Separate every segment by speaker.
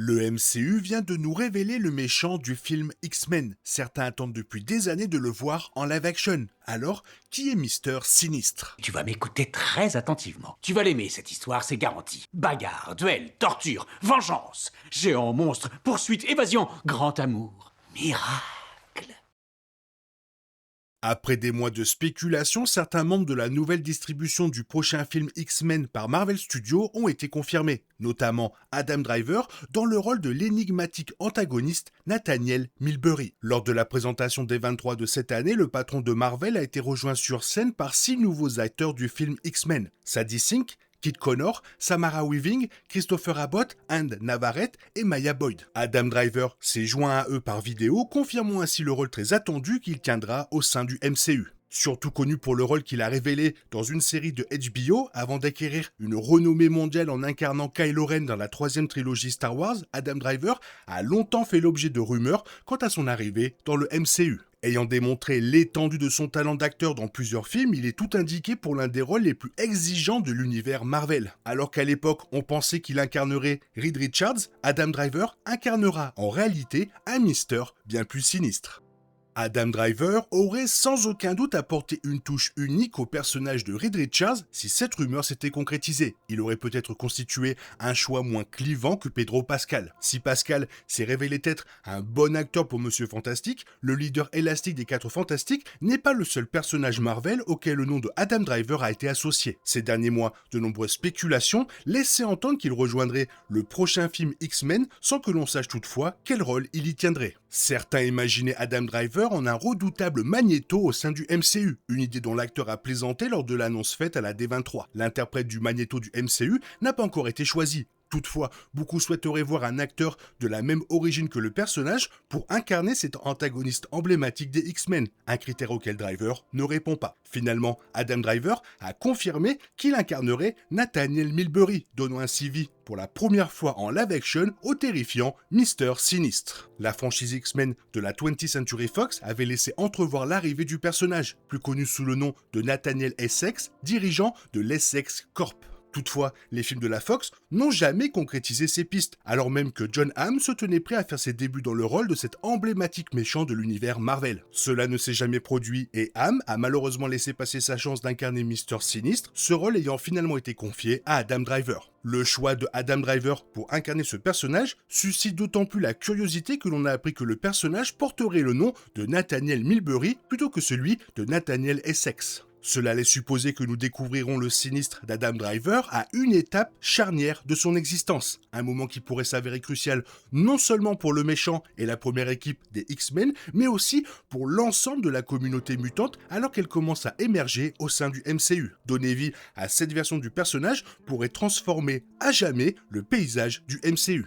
Speaker 1: Le MCU vient de nous révéler le méchant du film X-Men. Certains attendent depuis des années de le voir en live action. Alors, qui est Mister Sinistre?
Speaker 2: Tu vas m'écouter très attentivement. Tu vas l'aimer, cette histoire, c'est garanti. Bagarre, duel, torture, vengeance, géant, monstre, poursuite, évasion, grand amour, miracle.
Speaker 1: Après des mois de spéculation, certains membres de la nouvelle distribution du prochain film X-Men par Marvel Studios ont été confirmés, notamment Adam Driver dans le rôle de l'énigmatique antagoniste Nathaniel Milbury. Lors de la présentation des 23 de cette année, le patron de Marvel a été rejoint sur scène par 6 nouveaux acteurs du film X-Men. Sadie Sink, Kit Connor, Samara Weaving, Christopher Abbott, Anne Navarrete et Maya Boyd. Adam Driver s'est joint à eux par vidéo, confirmant ainsi le rôle très attendu qu'il tiendra au sein du MCU. Surtout connu pour le rôle qu'il a révélé dans une série de HBO avant d'acquérir une renommée mondiale en incarnant Kylo Ren dans la 3e trilogie Star Wars, Adam Driver a longtemps fait l'objet de rumeurs quant à son arrivée dans le MCU. Ayant démontré l'étendue de son talent d'acteur dans plusieurs films, il est tout indiqué pour l'un des rôles les plus exigeants de l'univers Marvel. Alors qu'à l'époque, on pensait qu'il incarnerait Reed Richards, Adam Driver incarnera en réalité un Mister bien plus sinistre. Adam Driver aurait sans aucun doute apporté une touche unique au personnage de Reed Richards si cette rumeur s'était concrétisée. Il aurait peut-être constitué un choix moins clivant que Pedro Pascal. Si Pascal s'est révélé être un bon acteur pour Monsieur Fantastique, le leader élastique des 4 Fantastiques n'est pas le seul personnage Marvel auquel le nom de Adam Driver a été associé. Ces derniers mois, de nombreuses spéculations laissaient entendre qu'il rejoindrait le prochain film X-Men sans que l'on sache toutefois quel rôle il y tiendrait. Certains imaginaient Adam Driver en un redoutable Magneto au sein du MCU, une idée dont l'acteur a plaisanté lors de l'annonce faite à la D23. L'interprète du Magneto du MCU n'a pas encore été choisi. Toutefois, beaucoup souhaiteraient voir un acteur de la même origine que le personnage pour incarner cet antagoniste emblématique des X-Men, un critère auquel Driver ne répond pas. Finalement, Adam Driver a confirmé qu'il incarnerait Nathaniel Milbury, donnant ainsi vie pour la première fois en live action au terrifiant Mister Sinistre. La franchise X-Men de la 20th Century Fox avait laissé entrevoir l'arrivée du personnage, plus connu sous le nom de Nathaniel Essex, dirigeant de l'Essex Corp. Toutefois, les films de la Fox n'ont jamais concrétisé ces pistes, alors même que Jon Hamm se tenait prêt à faire ses débuts dans le rôle de cet emblématique méchant de l'univers Marvel. Cela ne s'est jamais produit et Hamm a malheureusement laissé passer sa chance d'incarner Mister Sinistre, ce rôle ayant finalement été confié à Adam Driver. Le choix de Adam Driver pour incarner ce personnage suscite d'autant plus la curiosité que l'on a appris que le personnage porterait le nom de Nathaniel Milbury plutôt que celui de Nathaniel Essex. Cela laisse supposer que nous découvrirons le sinistre d'Adam Driver à une étape charnière de son existence, un moment qui pourrait s'avérer crucial non seulement pour le méchant et la première équipe des X-Men, mais aussi pour l'ensemble de la communauté mutante alors qu'elle commence à émerger au sein du MCU. Donner vie à cette version du personnage pourrait transformer à jamais le paysage du MCU.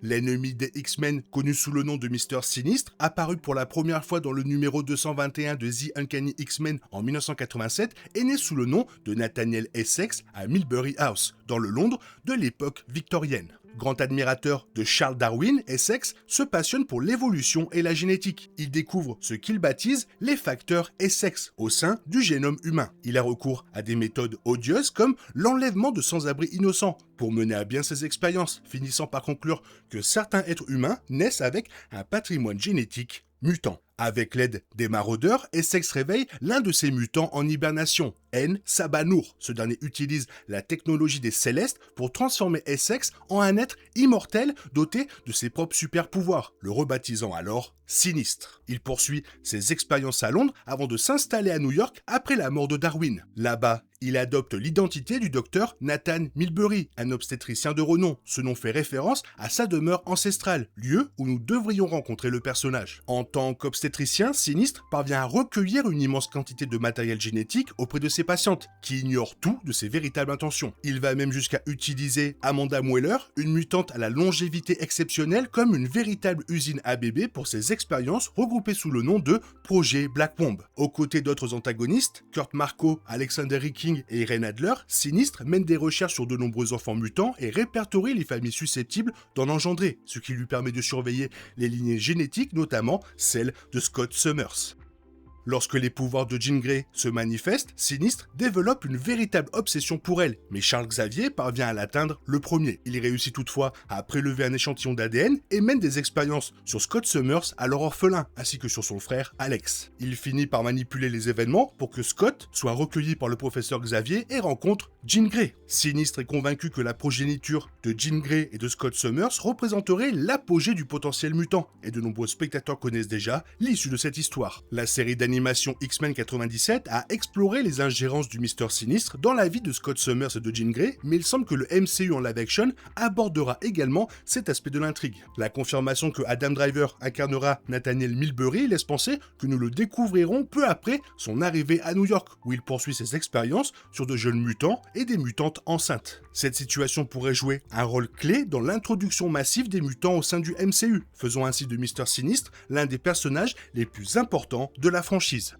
Speaker 1: L'ennemi des X-Men, connu sous le nom de Mister Sinistre, apparu pour la première fois dans le numéro 221 de The Uncanny X-Men en 1987, est né sous le nom de Nathaniel Essex à Milbury House, dans le Londres de l'époque victorienne. Grand admirateur de Charles Darwin, Essex se passionne pour l'évolution et la génétique. Il découvre ce qu'il baptise les facteurs Essex au sein du génome humain. Il a recours à des méthodes odieuses comme l'enlèvement de sans-abri innocents pour mener à bien ses expériences, finissant par conclure que certains êtres humains naissent avec un patrimoine génétique mutant. Avec l'aide des maraudeurs, Essex réveille l'un de ces mutants en hibernation, N. Sabanour. Ce dernier utilise la technologie des Célestes pour transformer Essex en un être immortel doté de ses propres super-pouvoirs, le rebaptisant alors Sinistre. Il poursuit ses expériences à Londres avant de s'installer à New York après la mort de Darwin. Là-bas, il adopte l'identité du docteur Nathan Milbury, un obstétricien de renom. Ce nom fait référence à sa demeure ancestrale, lieu où nous devrions rencontrer le personnage. En tant qu'obstétricien, Sinistre parvient à recueillir une immense quantité de matériel génétique auprès de ses patientes, qui ignorent tout de ses véritables intentions. Il va même jusqu'à utiliser Amanda Mueller, une mutante à la longévité exceptionnelle, comme une véritable usine à bébés pour ses expériences regroupées sous le nom de Projet Black Womb. Aux côtés d'autres antagonistes, Kurt Marco, Alexander King et Irene Adler, Sinistre mène des recherches sur de nombreux enfants mutants et répertorie les familles susceptibles d'en engendrer, ce qui lui permet de surveiller les lignées génétiques, notamment celle de Scott Summers. Lorsque les pouvoirs de Jean Grey se manifestent, Sinistre développe une véritable obsession pour elle, mais Charles Xavier parvient à l'atteindre le premier. Il réussit toutefois à prélever un échantillon d'ADN et mène des expériences sur Scott Summers, alors orphelin, ainsi que sur son frère Alex. Il finit par manipuler les événements pour que Scott soit recueilli par le professeur Xavier et rencontre Jean Grey. Sinistre est convaincu que la progéniture de Jean Grey et de Scott Summers représenterait l'apogée du potentiel mutant, et de nombreux spectateurs connaissent déjà l'issue de cette histoire. La série d'animation X-Men 97 a exploré les ingérences du Mister Sinistre dans la vie de Scott Summers et de Jean Grey, mais il semble que le MCU en live action abordera également cet aspect de l'intrigue. La confirmation que Adam Driver incarnera Nathaniel Milbury laisse penser que nous le découvrirons peu après son arrivée à New York, où il poursuit ses expériences sur de jeunes mutants et des mutantes enceintes. Cette situation pourrait jouer un rôle clé dans l'introduction massive des mutants au sein du MCU, faisant ainsi de Mister Sinistre l'un des personnages les plus importants de la franchise.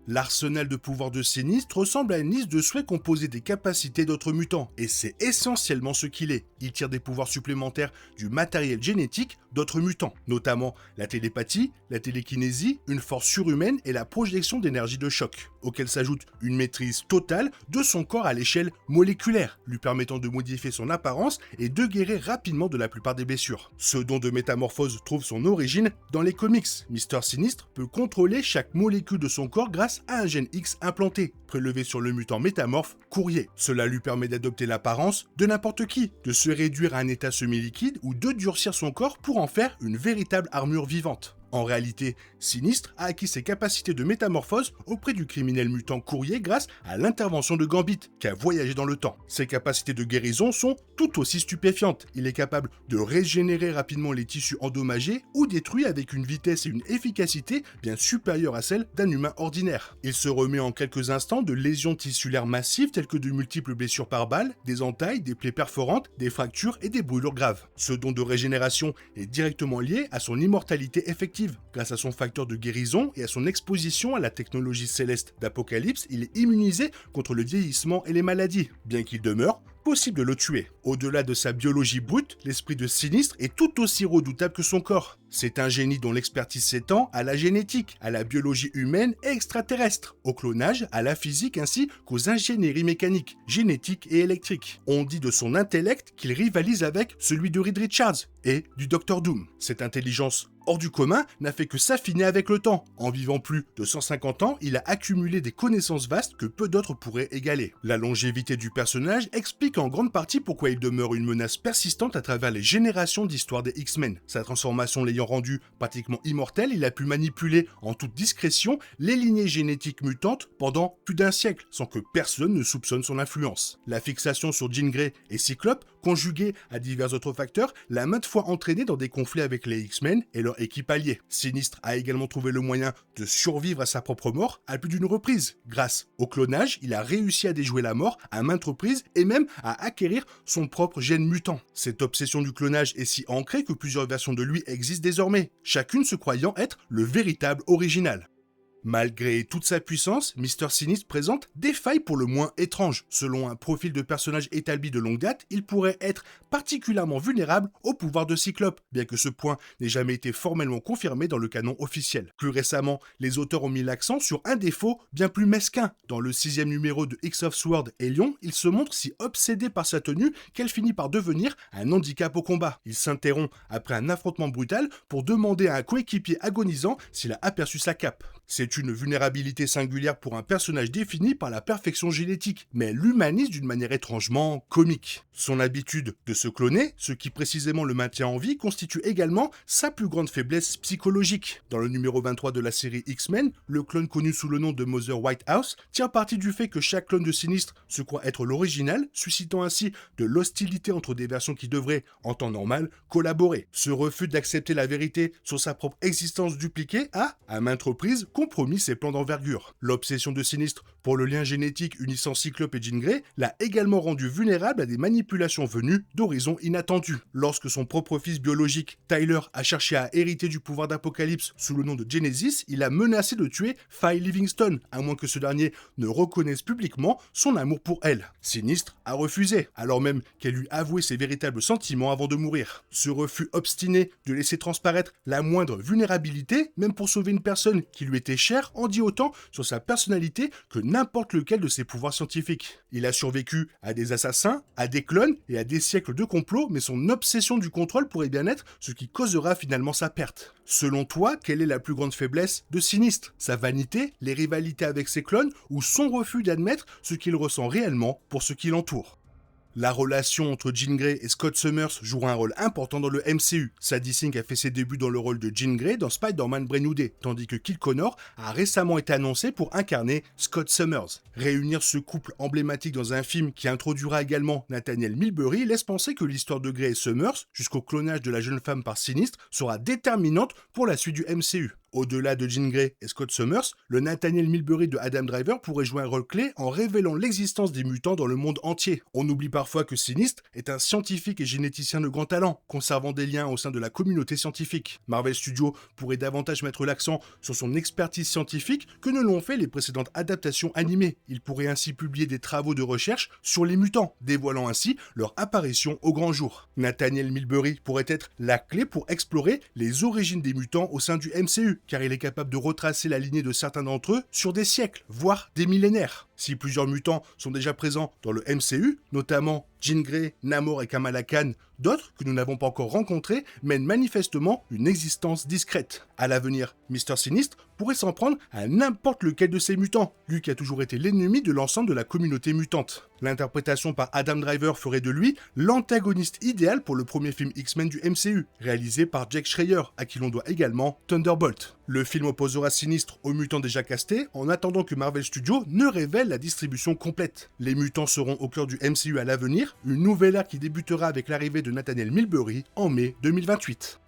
Speaker 1: L'arsenal de pouvoirs de Sinistre ressemble à une liste de souhaits composée des capacités d'autres mutants, et c'est essentiellement ce qu'il est. Il tire des pouvoirs supplémentaires du matériel génétique d'autres mutants, notamment la télépathie, la télékinésie, une force surhumaine et la projection d'énergie de choc, auquel s'ajoute une maîtrise totale de son corps à l'échelle moléculaire, lui permettant de modifier son apparence et de guérir rapidement de la plupart des blessures. Ce don de métamorphose trouve son origine dans les comics. Mister Sinistre peut contrôler chaque molécule de son corps grâce à un gène X implanté, prélevé sur le mutant métamorphe Courrier. Cela lui permet d'adopter l'apparence de n'importe qui, de se réduire à un état semi-liquide ou de durcir son corps pour en faire une véritable armure vivante. En réalité, Sinistre a acquis ses capacités de métamorphose auprès du criminel mutant Courrier grâce à l'intervention de Gambit, qui a voyagé dans le temps. Ses capacités de guérison sont tout aussi stupéfiantes. Il est capable de régénérer rapidement les tissus endommagés ou détruits avec une vitesse et une efficacité bien supérieures à celles d'un humain ordinaire. Il se remet en quelques instants de lésions tissulaires massives telles que de multiples blessures par balle, des entailles, des plaies perforantes, des fractures et des brûlures graves. Ce don de régénération est directement lié à son immortalité effective. Grâce à son facteur de guérison et à son exposition à la technologie céleste d'Apocalypse, il est immunisé contre le vieillissement et les maladies, bien qu'il demeure possible de le tuer. Au-delà de sa biologie brute, l'esprit de Sinistre est tout aussi redoutable que son corps. C'est un génie dont l'expertise s'étend à la génétique, à la biologie humaine et extraterrestre, au clonage, à la physique ainsi qu'aux ingénieries mécaniques, génétiques et électriques. On dit de son intellect qu'il rivalise avec celui de Reed Richards et du Docteur Doom. Cette intelligence hors du commun n'a fait que s'affiner avec le temps. En vivant plus de 150 ans, il a accumulé des connaissances vastes que peu d'autres pourraient égaler. La longévité du personnage explique en grande partie pourquoi il demeure une menace persistante à travers les générations d'histoire des X-Men. Sa transformation l'ayant rendu pratiquement immortel, il a pu manipuler en toute discrétion les lignées génétiques mutantes pendant plus d'un siècle, sans que personne ne soupçonne son influence. La fixation sur Jean Grey et Cyclope, conjuguée à divers autres facteurs, l'a maintes fois entraîné dans des conflits avec les X-Men et leur équipe alliée. Sinistre a également trouvé le moyen de survivre à sa propre mort à plus d'une reprise. Grâce au clonage, il a réussi à déjouer la mort à maintes reprises et même à acquérir son propre gène mutant. Cette obsession du clonage est si ancrée que plusieurs versions de lui existent désormais, chacune se croyant être le véritable original. Malgré toute sa puissance, Mister Sinistre présente des failles pour le moins étranges. Selon un profil de personnage établi de longue date, il pourrait être particulièrement vulnérable au pouvoir de Cyclope, bien que ce point n'ait jamais été formellement confirmé dans le canon officiel. Plus récemment, les auteurs ont mis l'accent sur un défaut bien plus mesquin. Dans le 6e numéro de X of Sword et Lion, il se montre si obsédé par sa tenue qu'elle finit par devenir un handicap au combat. Il s'interrompt après un affrontement brutal pour demander à un coéquipier agonisant s'il a aperçu sa cape. C'est une vulnérabilité singulière pour un personnage défini par la perfection génétique, mais elle l'humanise d'une manière étrangement comique. Son habitude de se cloner, ce qui précisément le maintient en vie, constitue également sa plus grande faiblesse psychologique. Dans le numéro 23 de la série X-Men, le clone connu sous le nom de Mother Whitehouse tire parti du fait que chaque clone de Sinistre se croit être l'original, suscitant ainsi de l'hostilité entre des versions qui devraient, en temps normal, collaborer. Ce refus d'accepter la vérité sur sa propre existence dupliquée a, à maintes reprises, compromis ses plans d'envergure. L'obsession de Sinistre pour le lien génétique unissant Cyclope et Jean Grey l'a également rendu vulnérable à des manipulations venues d'horizons inattendus. Lorsque son propre fils biologique, Tyler, a cherché à hériter du pouvoir d'Apocalypse sous le nom de Genesis, il a menacé de tuer Faye Livingstone, à moins que ce dernier ne reconnaisse publiquement son amour pour elle. Sinistre a refusé, alors même qu'elle lui avouait ses véritables sentiments avant de mourir. Ce refus obstiné de laisser transparaître la moindre vulnérabilité, même pour sauver une personne qui lui était coûté cher en dit autant sur sa personnalité que n'importe lequel de ses pouvoirs scientifiques. Il a survécu à des assassins, à des clones et à des siècles de complots, mais son obsession du contrôle pourrait bien être ce qui causera finalement sa perte. Selon toi, quelle est la plus grande faiblesse de Sinistre? Sa vanité, les rivalités avec ses clones ou son refus d'admettre ce qu'il ressent réellement pour ce qui l'entoure? La relation entre Jean Grey et Scott Summers jouera un rôle important dans le MCU. Sadie Sink a fait ses débuts dans le rôle de Jean Grey dans Spider-Man Brand New Day, tandis que Kyle Connor a récemment été annoncé pour incarner Scott Summers. Réunir ce couple emblématique dans un film qui introduira également Nathaniel Milbury laisse penser que l'histoire de Grey et Summers, jusqu'au clonage de la jeune femme par Sinistre, sera déterminante pour la suite du MCU. Au-delà de Jean Grey et Scott Summers, le Nathaniel Milbury de Adam Driver pourrait jouer un rôle clé en révélant l'existence des mutants dans le monde entier. On oublie parfois que Sinistre est un scientifique et généticien de grand talent, conservant des liens au sein de la communauté scientifique. Marvel Studios pourrait davantage mettre l'accent sur son expertise scientifique que ne l'ont fait les précédentes adaptations animées. Il pourrait ainsi publier des travaux de recherche sur les mutants, dévoilant ainsi leur apparition au grand jour. Nathaniel Milbury pourrait être la clé pour explorer les origines des mutants au sein du MCU, car il est capable de retracer la lignée de certains d'entre eux sur des siècles, voire des millénaires. Si plusieurs mutants sont déjà présents dans le MCU, notamment Jean Grey, Namor et Kamala Khan, d'autres que nous n'avons pas encore rencontrés mènent manifestement une existence discrète. À l'avenir, Mister Sinistre pourrait s'en prendre à n'importe lequel de ces mutants, lui qui a toujours été l'ennemi de l'ensemble de la communauté mutante. L'interprétation par Adam Driver ferait de lui l'antagoniste idéal pour le premier film X-Men du MCU, réalisé par Jack Schreier, à qui l'on doit également Thunderbolt. Le film opposera Sinistre aux mutants déjà castés, en attendant que Marvel Studios ne révèle la distribution complète. Les mutants seront au cœur du MCU à l'avenir, une nouvelle ère qui débutera avec l'arrivée de Nathaniel Milbury en mai 2028.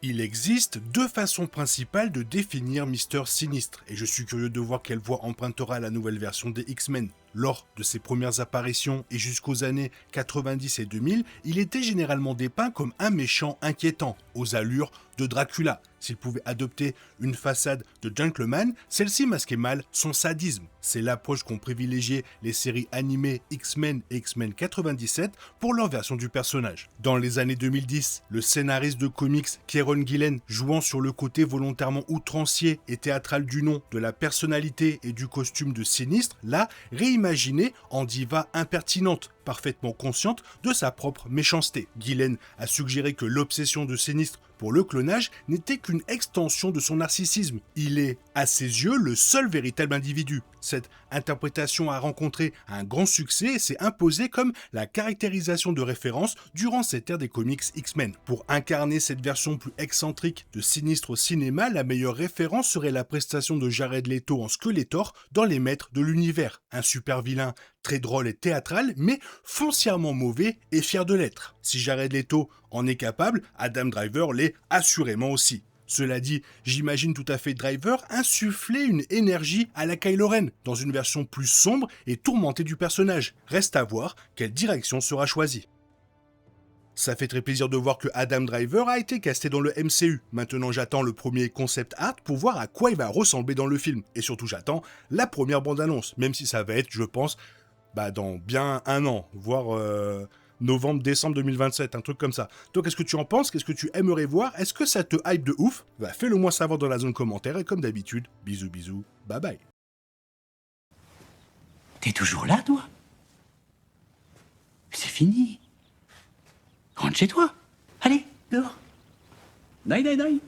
Speaker 1: Il existe deux façons principales de définir Mister Sinistre, et je suis curieux de voir quelle voix empruntera la nouvelle version des X-Men. Lors de ses premières apparitions et jusqu'aux années 90 et 2000, il était généralement dépeint comme un méchant inquiétant, aux allures de Dracula. S'il pouvait adopter une façade de gentleman, celle-ci masquait mal son sadisme. C'est l'approche qu'ont privilégié les séries animées X-Men et X-Men 97 pour leur version du personnage. Dans les années 2010, le scénariste de comics Kieron Gillen, jouant sur le côté volontairement outrancier et théâtral du nom, de la personnalité et du costume de Sinistre, l'a réimaginé en diva impertinente, parfaitement consciente de sa propre méchanceté. Gillen a suggéré que l'obsession de Sinistre pour le clonage n'était qu'une extension de son narcissisme. Il est, à ses yeux, le seul véritable individu. Cette interprétation a rencontré un grand succès et s'est imposée comme la caractérisation de référence durant cette ère des comics X-Men. Pour incarner cette version plus excentrique de Sinistre au cinéma, la meilleure référence serait la prestation de Jared Leto en Skeletor dans Les Maîtres de l'Univers. Un super vilain très drôle et théâtral, mais foncièrement mauvais et fier de l'être. Si Jared Leto en est capable, Adam Driver l'est assurément aussi. Cela dit, j'imagine tout à fait Driver insuffler une énergie à la Kylo Ren, dans une version plus sombre et tourmentée du personnage. Reste à voir quelle direction sera choisie. Ça fait très plaisir de voir que Adam Driver a été casté dans le MCU. Maintenant j'attends le premier concept art pour voir à quoi il va ressembler dans le film. Et surtout j'attends la première bande-annonce, même si ça va être, je pense, dans bien un an, voire novembre-décembre 2027, un truc comme ça. Toi, qu'est-ce que tu en penses? Qu'est-ce que tu aimerais voir? Est-ce que ça te hype de ouf? Fais-le moi savoir dans la zone commentaire, et comme d'habitude, bisous bisous, bye bye.
Speaker 2: T'es toujours là, toi? C'est fini. Rentre chez toi. Allez, dehors. Night, night, night.